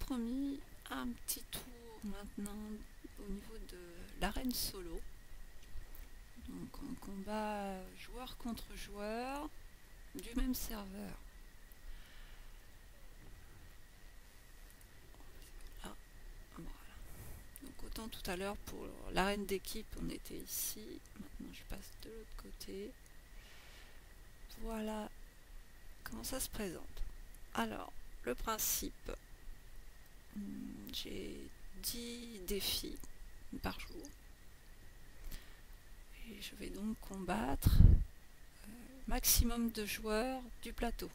promis un petit tour maintenant au niveau de l'arène solo. Donc en combat joueur contre joueur du même serveur. Ah, voilà. Donc autant tout à l'heure pour l'arène d'équipe on était ici, maintenant je passe de l'autre côté. Voilà comment ça se présente. Alors le principe, j'ai 10 défis par jour et je vais donc combattre maximum de joueurs du plateau,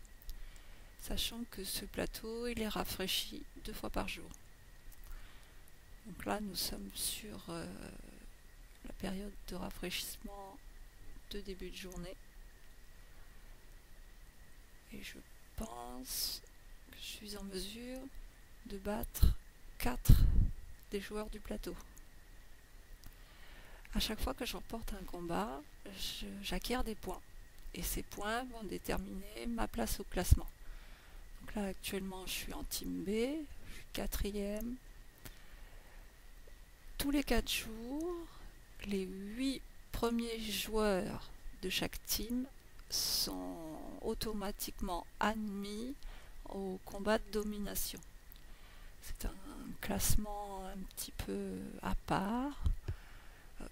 sachant que ce plateau il est rafraîchi 2 fois par jour. Donc là nous sommes sur la période de rafraîchissement de début de journée et je pense que je suis en mesure de battre 4 des joueurs du plateau. À chaque fois que je remporte un combat, j'acquiers des points et ces points vont déterminer ma place au classement. Donc là actuellement je suis en team B, je suis 4e. Tous les 4 jours, les 8 premiers joueurs de chaque team sont automatiquement admis au combat de domination. C'est un classement un petit peu à part.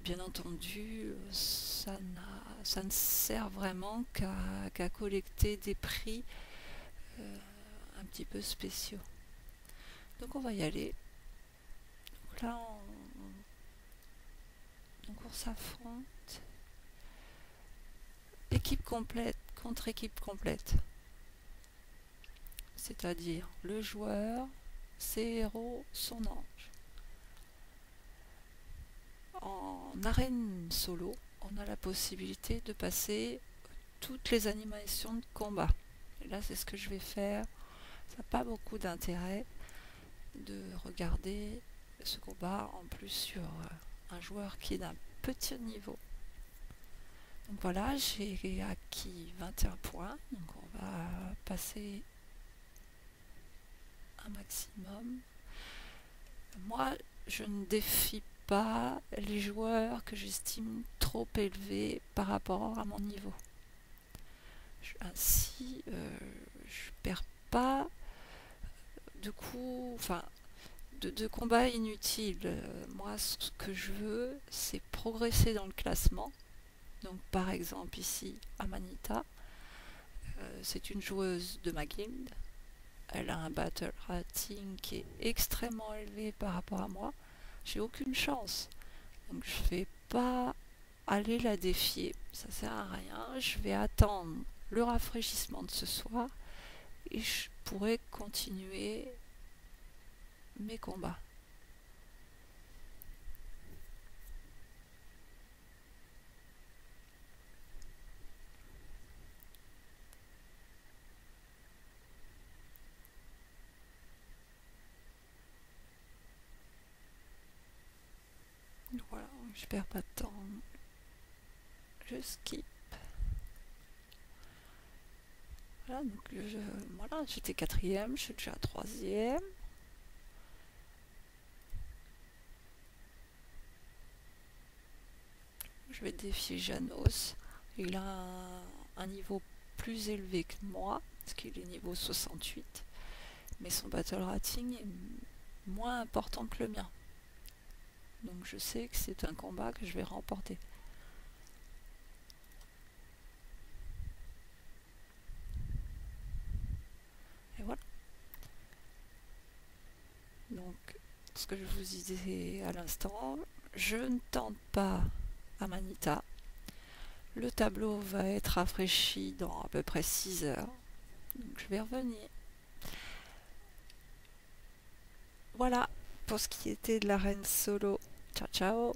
Bien entendu, ça ne sert vraiment qu'à collecter des prix un petit peu spéciaux. Donc on va y aller. Donc là, on s'affronte. Équipe complète contre équipe complète. C'est-à-dire le joueur, ses héros, son ange. En arène solo, on a la possibilité de passer toutes les animations de combat. Et là, c'est ce que je vais faire. Ça n'a pas beaucoup d'intérêt de regarder ce combat en plus sur un joueur qui est d'un petit niveau. Donc voilà, j'ai acquis 21 points. Donc on va passer un maximum. Moi, je ne défie pas les joueurs que j'estime trop élevés par rapport à mon niveau. Ainsi, je perds pas de coups, enfin, de combats inutiles. Moi, ce que je veux, c'est progresser dans le classement. Donc, par exemple, ici, Amanita, c'est une joueuse de ma guilde. Elle a un battle rating qui est extrêmement élevé par rapport à moi. J'ai aucune chance. Donc, je vais pas aller la défier. Ça sert à rien. Je vais attendre le rafraîchissement de ce soir et je pourrai continuer mes combats. Voilà, je perds pas de temps. Je skip. Voilà, donc voilà, j'étais 4e, je suis déjà 3e. Je vais défier Janos. Il a un niveau plus élevé que moi, parce qu'il est niveau 68. Mais son battle rating est moins important que le mien. Donc je sais que c'est un combat que je vais remporter. Et voilà. Donc, ce que je vous disais à l'instant, je ne tente pas Amanita. Le tableau va être rafraîchi dans à peu près 6 heures. Donc je vais revenir. Voilà pour ce qui était de l'arène solo. Ciao ciao.